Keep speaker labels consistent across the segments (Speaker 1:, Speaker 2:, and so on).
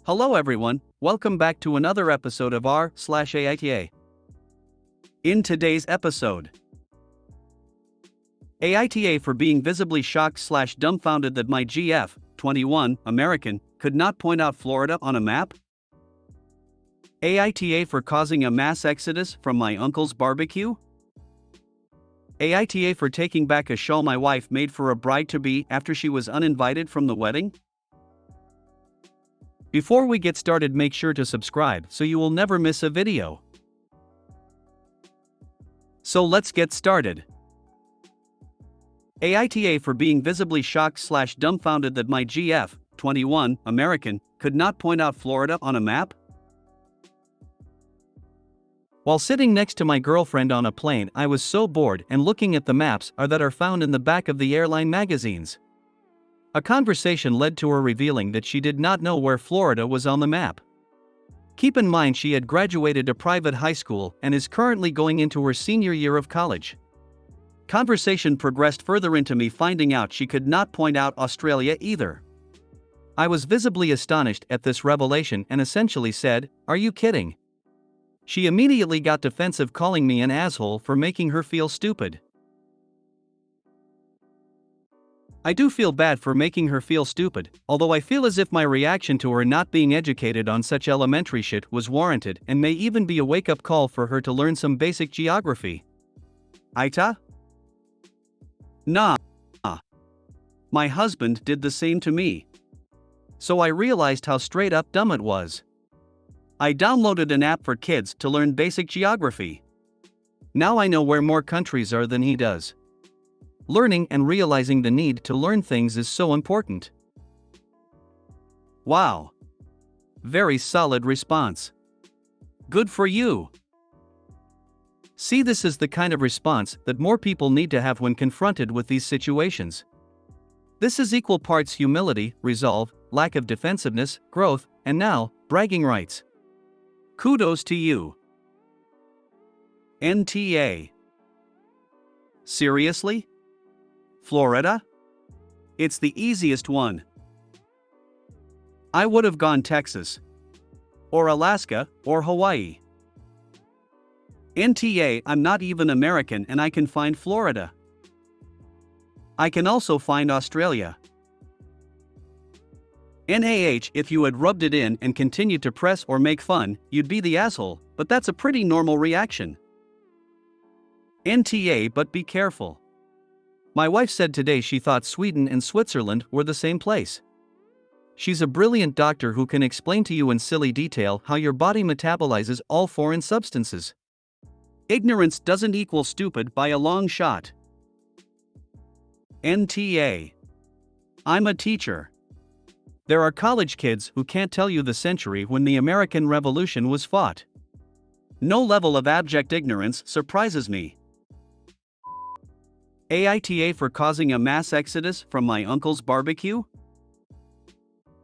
Speaker 1: Hello everyone, welcome back to another episode of r/AITA. In today's episode, AITA for being visibly shocked/dumbfounded that my GF, 21, American, could not point out Florida on a map? AITA for causing a mass exodus from my uncle's barbecue? AITA for taking back a shawl my wife made for a bride-to-be after she was uninvited from the wedding? Before we get started, make sure to subscribe so you will never miss a video. So let's get started. AITA for being visibly shocked/dumbfounded that my GF, 21, American, could not point out Florida on a map? While sitting next to my girlfriend on a plane, I was so bored and looking at the maps that are found in the back of the airline magazines. A conversation led to her revealing that she did not know where Florida was on the map. Keep in mind she had graduated a private high school and is currently going into her senior year of college. Conversation progressed further into me finding out she could not point out Australia either. I was visibly astonished at this revelation and essentially said, "Are you kidding?" She immediately got defensive, calling me an asshole for making her feel stupid. I do feel bad for making her feel stupid, although I feel as if my reaction to her not being educated on such elementary shit was warranted and may even be a wake-up call for her to learn some basic geography. AITA? Nah. My husband did the same to me. So I realized how straight up dumb it was. I downloaded an app for kids to learn basic geography. Now I know where more countries are than he does. Learning and realizing the need to learn things is so important. Wow. Very solid response. Good for you. See, this is the kind of response that more people need to have when confronted with these situations. This is equal parts humility, resolve, lack of defensiveness, growth, and now, bragging rights. Kudos to you. NTA. Seriously? Florida? It's the easiest one. I would have gone Texas. Or Alaska, or Hawaii. NTA, I'm not even American and I can find Florida. I can also find Australia. NAH, if you had rubbed it in and continued to press or make fun, you'd be the asshole, but that's a pretty normal reaction. NTA, but be careful. My wife said today she thought Sweden and Switzerland were the same place. She's a brilliant doctor who can explain to you in silly detail how your body metabolizes all foreign substances. Ignorance doesn't equal stupid by a long shot. NTA. I'm a teacher. There are college kids who can't tell you the century when the American Revolution was fought. No level of abject ignorance surprises me. AITA for causing a mass exodus from my uncle's barbecue?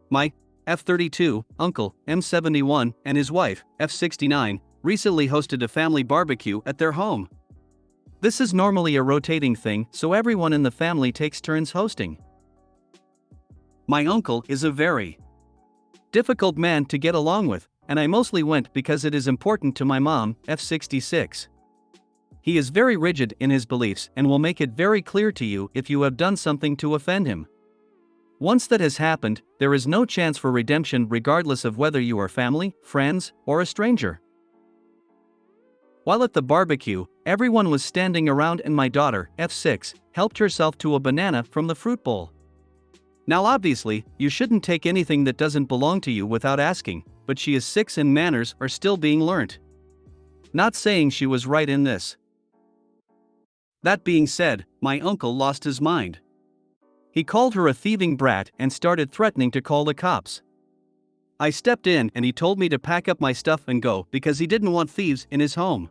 Speaker 1: My F32 uncle, M71, and his wife, F69, recently hosted a family barbecue at their home. This is normally a rotating thing, so everyone in the family takes turns hosting. My uncle is a very difficult man to get along with, and I mostly went because it is important to my mom, F66. He is very rigid in his beliefs and will make it very clear to you if you have done something to offend him. Once that has happened, there is no chance for redemption regardless of whether you are family, friends, or a stranger. While at the barbecue, everyone was standing around and my daughter, F6, helped herself to a banana from the fruit bowl. Now obviously, you shouldn't take anything that doesn't belong to you without asking, but she is 6 and manners are still being learnt. Not saying she was right in this. That being said, my uncle lost his mind. He called her a thieving brat and started threatening to call the cops. I stepped in and he told me to pack up my stuff and go because he didn't want thieves in his home.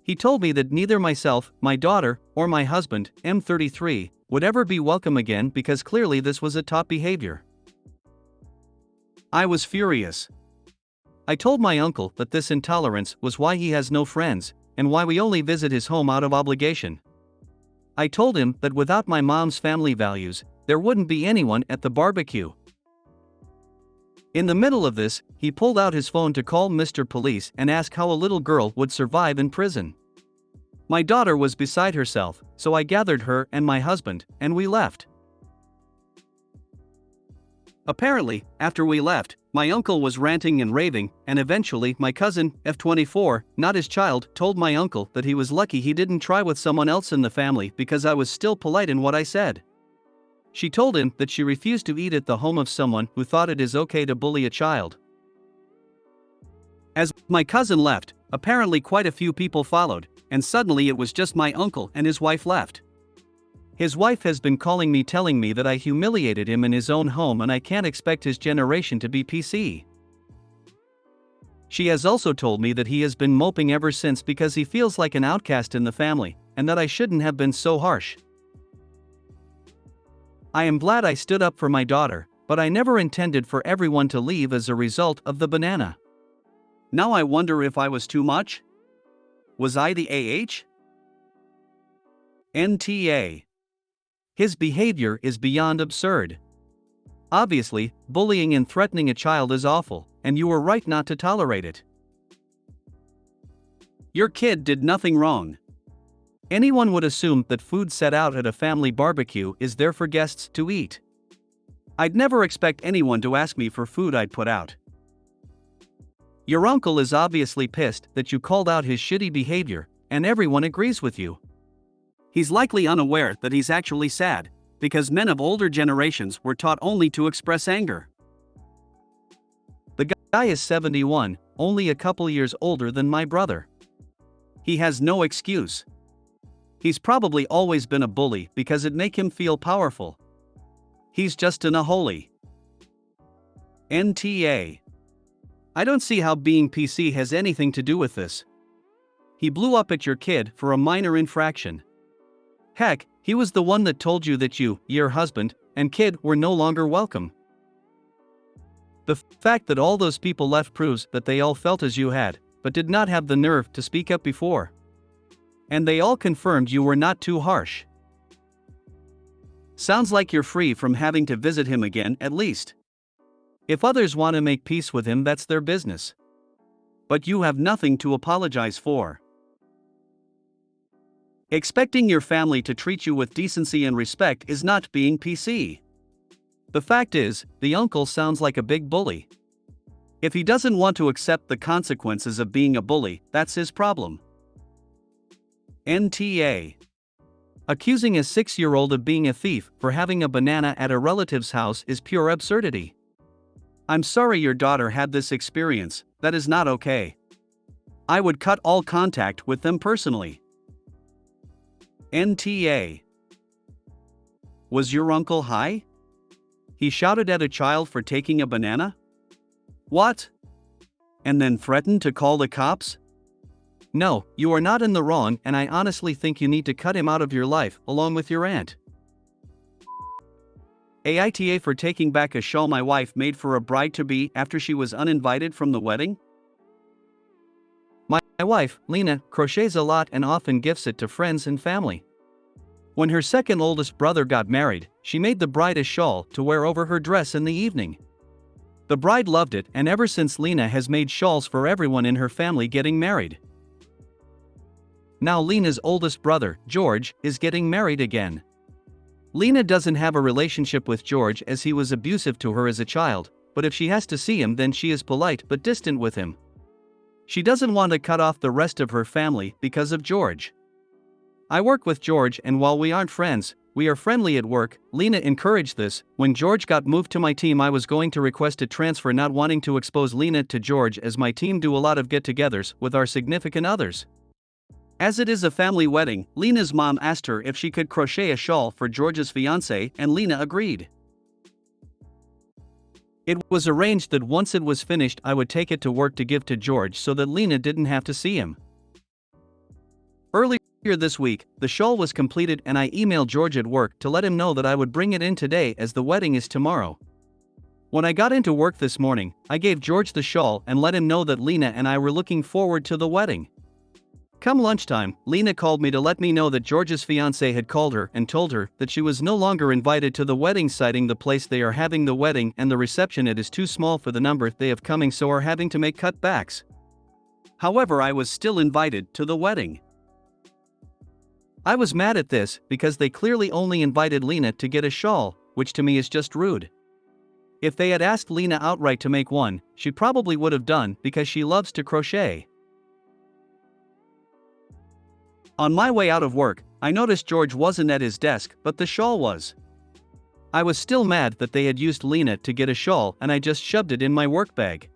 Speaker 1: He told me that neither myself, my daughter, or my husband, M33, would ever be welcome again because clearly this was a top behavior. I was furious. I told my uncle that this intolerance was why he has no friends, and why we only visit his home out of obligation. I told him that without my mom's family values, there wouldn't be anyone at the barbecue. In the middle of this, he pulled out his phone to call Mr. Police and ask how a little girl would survive in prison. My daughter was beside herself, so I gathered her and my husband, and we left. Apparently, after we left, my uncle was ranting and raving, and eventually my cousin, F24, not his child, told my uncle that he was lucky he didn't try with someone else in the family because I was still polite in what I said. She told him that she refused to eat at the home of someone who thought it is okay to bully a child. As my cousin left, apparently quite a few people followed, and suddenly it was just my uncle and his wife left. His wife has been calling me telling me that I humiliated him in his own home and I can't expect his generation to be PC. She has also told me that he has been moping ever since because he feels like an outcast in the family, and that I shouldn't have been so harsh. I am glad I stood up for my daughter, but I never intended for everyone to leave as a result of the banana. Now I wonder if I was too much? Was I the AH? NTA. His behavior is beyond absurd. Obviously, bullying and threatening a child is awful, and you were right not to tolerate it. Your kid did nothing wrong. Anyone would assume that food set out at a family barbecue is there for guests to eat. I'd never expect anyone to ask me for food I'd put out. Your uncle is obviously pissed that you called out his shitty behavior, and everyone agrees with you. He's likely unaware that he's actually sad, because men of older generations were taught only to express anger. The guy is 71, only a couple years older than my brother. He has no excuse. He's probably always been a bully because it make him feel powerful. He's just an unholy. NTA. I don't see how being PC has anything to do with this. He blew up at your kid for a minor infraction. Heck, he was the one that told you that you, your husband, and kid were no longer welcome. The fact that all those people left proves that they all felt as you had, but did not have the nerve to speak up before. And they all confirmed you were not too harsh. Sounds like you're free from having to visit him again at least. If others want to make peace with him, that's their business. But you have nothing to apologize for. Expecting your family to treat you with decency and respect is not being PC. The fact is, the uncle sounds like a big bully. If he doesn't want to accept the consequences of being a bully, that's his problem. NTA. Accusing a 6-year-old of being a thief for having a banana at a relative's house is pure absurdity. I'm sorry your daughter had this experience, that is not okay. I would cut all contact with them personally. NTA. Was your uncle high? He shouted at a child for taking a banana? What? And then threatened to call the cops? No, you are not in the wrong, and I honestly think you need to cut him out of your life, along with your aunt. AITA for taking back a shawl my wife made for a bride-to-be after she was uninvited from the wedding? My wife, Lena, crochets a lot and often gifts it to friends and family. When her second oldest brother got married, she made the bride a shawl to wear over her dress in the evening. The bride loved it, and ever since Lena has made shawls for everyone in her family getting married. Now Lena's oldest brother, George, is getting married again. Lena doesn't have a relationship with George as he was abusive to her as a child, but if she has to see him then she is polite but distant with him. She doesn't want to cut off the rest of her family because of George. I work with George, and while we aren't friends, we are friendly at work. Lena encouraged this. When George got moved to my team, I was going to request a transfer, not wanting to expose Lena to George, as my team do a lot of get-togethers with our significant others. As it is a family wedding, Lena's mom asked her if she could crochet a shawl for George's fiancée, and Lena agreed. It was arranged that once it was finished I would take it to work to give to George so that Lena didn't have to see him. Earlier this week, the shawl was completed and I emailed George at work to let him know that I would bring it in today as the wedding is tomorrow. When I got into work this morning, I gave George the shawl and let him know that Lena and I were looking forward to the wedding. Come lunchtime, Lena called me to let me know that George's fiancé had called her and told her that she was no longer invited to the wedding, citing the place they are having the wedding and the reception it is too small for the number they have coming, so are having to make cutbacks. However, I was still invited to the wedding. I was mad at this because they clearly only invited Lena to get a shawl, which to me is just rude. If they had asked Lena outright to make one, she probably would have done because she loves to crochet. On my way out of work, I noticed George wasn't at his desk, but the shawl was. I was still mad that they had used Lena to get a shawl, and I just shoved it in my work bag.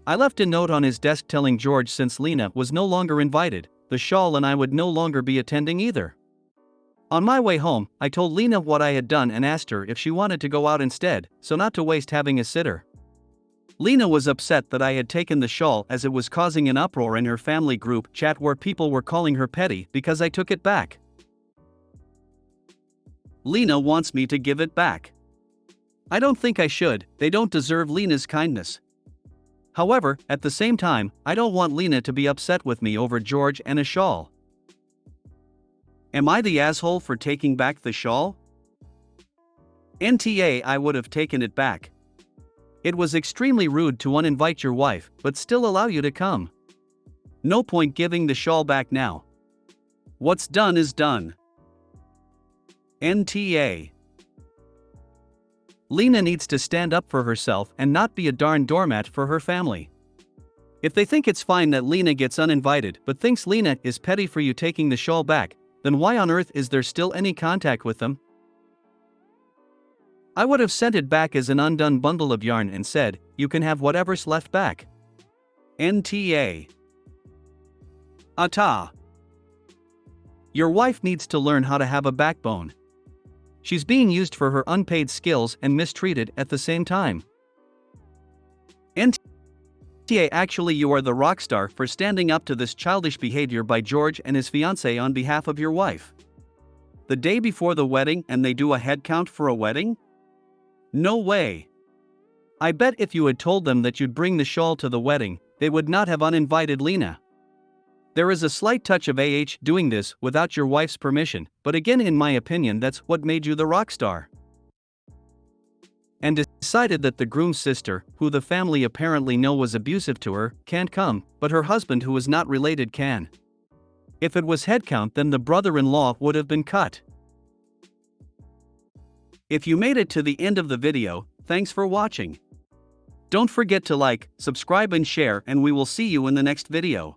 Speaker 1: I left a note on his desk telling George since Lena was no longer invited, the shawl and I would no longer be attending either. On my way home, I told Lena what I had done and asked her if she wanted to go out instead, so not to waste having a sitter. Lena was upset that I had taken the shawl as it was causing an uproar in her family group chat where people were calling her petty because I took it back. Lena wants me to give it back. I don't think I should, they don't deserve Lena's kindness. However, at the same time, I don't want Lena to be upset with me over George and a shawl. Am I the asshole for taking back the shawl? NTA, I would have taken it back. It was extremely rude to uninvite your wife, but still allow you to come. No point giving the shawl back now. What's done is done. NTA. Lena needs to stand up for herself and not be a darn doormat for her family. If they think it's fine that Lena gets uninvited but thinks Lena is petty for you taking the shawl back, then why on earth is there still any contact with them? I would have sent it back as an undone bundle of yarn and said, you can have whatever's left back. NTA. AITA. Your wife needs to learn how to have a backbone. She's being used for her unpaid skills and mistreated at the same time. NTA, actually you are the rock star for standing up to this childish behavior by George and his fiancée on behalf of your wife. The day before the wedding and they do a head count for a wedding? No way. I bet if you had told them that you'd bring the shawl to the wedding, they would not have uninvited Lena. There is a slight touch of doing this without your wife's permission, but again in my opinion that's what made you the rock star. And decided that the groom's sister, who the family apparently know was abusive to her, can't come, but her husband who is not related can. If it was headcount, then the brother-in-law would have been cut. If you made it to the end of the video, thanks for watching. Don't forget to like, subscribe and share, and we will see you in the next video.